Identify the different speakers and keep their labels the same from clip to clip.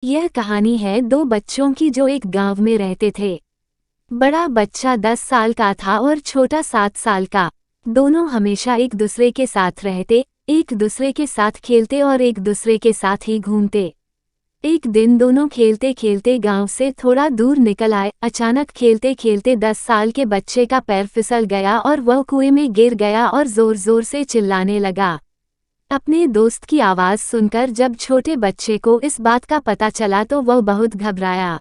Speaker 1: यह कहानी है दो बच्चों की जो एक गांव में रहते थे। बड़ा बच्चा 10 साल का था और छोटा 7 साल का। दोनों हमेशा एक दूसरे के साथ रहते, एक दूसरे के साथ खेलते और एक दूसरे के साथ ही घूमते। एक दिन दोनों खेलते खेलते गांव से थोड़ा दूर निकल आए। अचानक खेलते खेलते 10 साल के बच्चे का पैर फिसल गया और वह कुएं में गिर गया और जोर जोर से चिल्लाने लगा। अपने दोस्त की आवाज़ सुनकर जब छोटे बच्चे को इस बात का पता चला तो वह बहुत घबराया।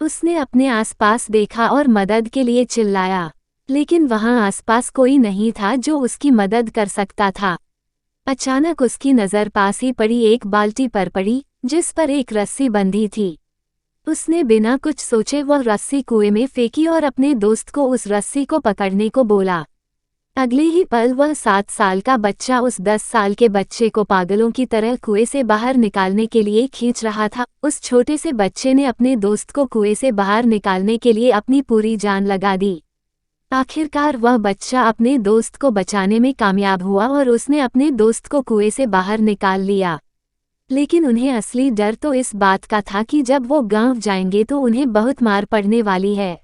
Speaker 1: उसने अपने आसपास देखा और मदद के लिए चिल्लाया, लेकिन वहां आसपास कोई नहीं था जो उसकी मदद कर सकता था। अचानक उसकी नज़र पास ही पड़ी एक बाल्टी पर पड़ी, जिस पर एक रस्सी बंधी थी। उसने बिना कुछ सोचे वह रस्सी कुएं में फेंकी और अपने दोस्त को उस रस्सी को पकड़ने को बोला। अगले ही पल वह 7 साल का बच्चा उस 10 साल के बच्चे को पागलों की तरह कुएं से बाहर निकालने के लिए खींच रहा था। उस छोटे से बच्चे ने अपने दोस्त को कुएं से बाहर निकालने के लिए अपनी पूरी जान लगा दी। आखिरकार वह बच्चा अपने दोस्त को बचाने में कामयाब हुआ और उसने अपने दोस्त को कुएं से बाहर निकाल लिया। लेकिन उन्हें असली डर तो इस बात का था कि जब वो गांव जाएंगे तो उन्हें बहुत मार पड़ने वाली है।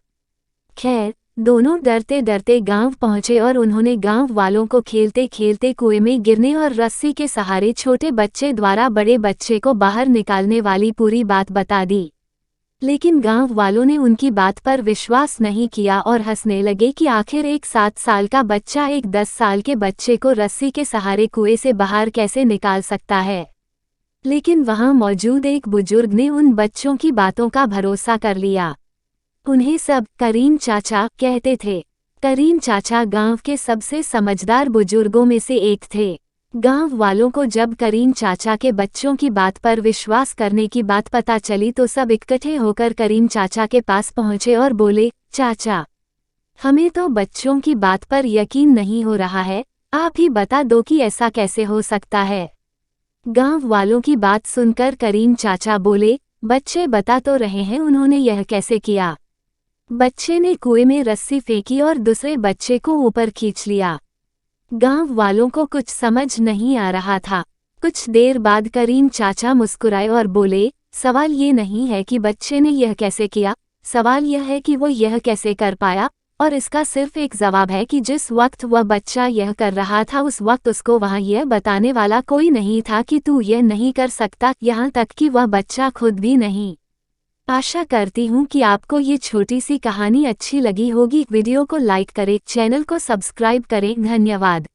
Speaker 1: खैर, दोनों डरते डरते गांव पहुंचे और उन्होंने गांव वालों को खेलते खेलते कुएं में गिरने और रस्सी के सहारे छोटे बच्चे द्वारा बड़े बच्चे को बाहर निकालने वाली पूरी बात बता दी। लेकिन गांव वालों ने उनकी बात पर विश्वास नहीं किया और हंसने लगे कि आखिर एक 7 साल का बच्चा एक 10 साल के बच्चे को रस्सी के सहारे कुएं से बाहर कैसे निकाल सकता है। लेकिन वहां मौजूद एक बुजुर्ग ने उन बच्चों की बातों का भरोसा कर लिया। उन्हें सब करीम चाचा कहते थे। करीम चाचा गांव के सबसे समझदार बुजुर्गों में से एक थे। गांव वालों को जब करीम चाचा के बच्चों की बात पर विश्वास करने की बात पता चली तो सब इकट्ठे होकर करीम चाचा के पास पहुंचे और बोले, चाचा, हमें तो बच्चों की बात पर यकीन नहीं हो रहा है, आप ही बता दो कि ऐसा कैसे हो सकता है। गांव वालों की बात सुनकर करीम चाचा बोले, बच्चे बता तो रहे हैं उन्होंने यह कैसे किया। बच्चे ने कुएं में रस्सी फेंकी और दूसरे बच्चे को ऊपर खींच लिया। गांव वालों को कुछ समझ नहीं आ रहा था। कुछ देर बाद करीम चाचा मुस्कुराए और बोले, सवाल ये नहीं है कि बच्चे ने यह कैसे किया, सवाल यह है कि वो यह कैसे कर पाया। और इसका सिर्फ एक जवाब है कि जिस वक्त वह बच्चा यह कर रहा था उस वक्त उसको वहां यह बताने वाला कोई नहीं था कि तू यह नहीं कर सकता, यहाँ तक कि वह बच्चा खुद भी नहीं। आशा करती हूँ कि आपको ये छोटी सी कहानी अच्छी लगी होगी। वीडियो को लाइक करें, चैनल को सब्सक्राइब करें। धन्यवाद।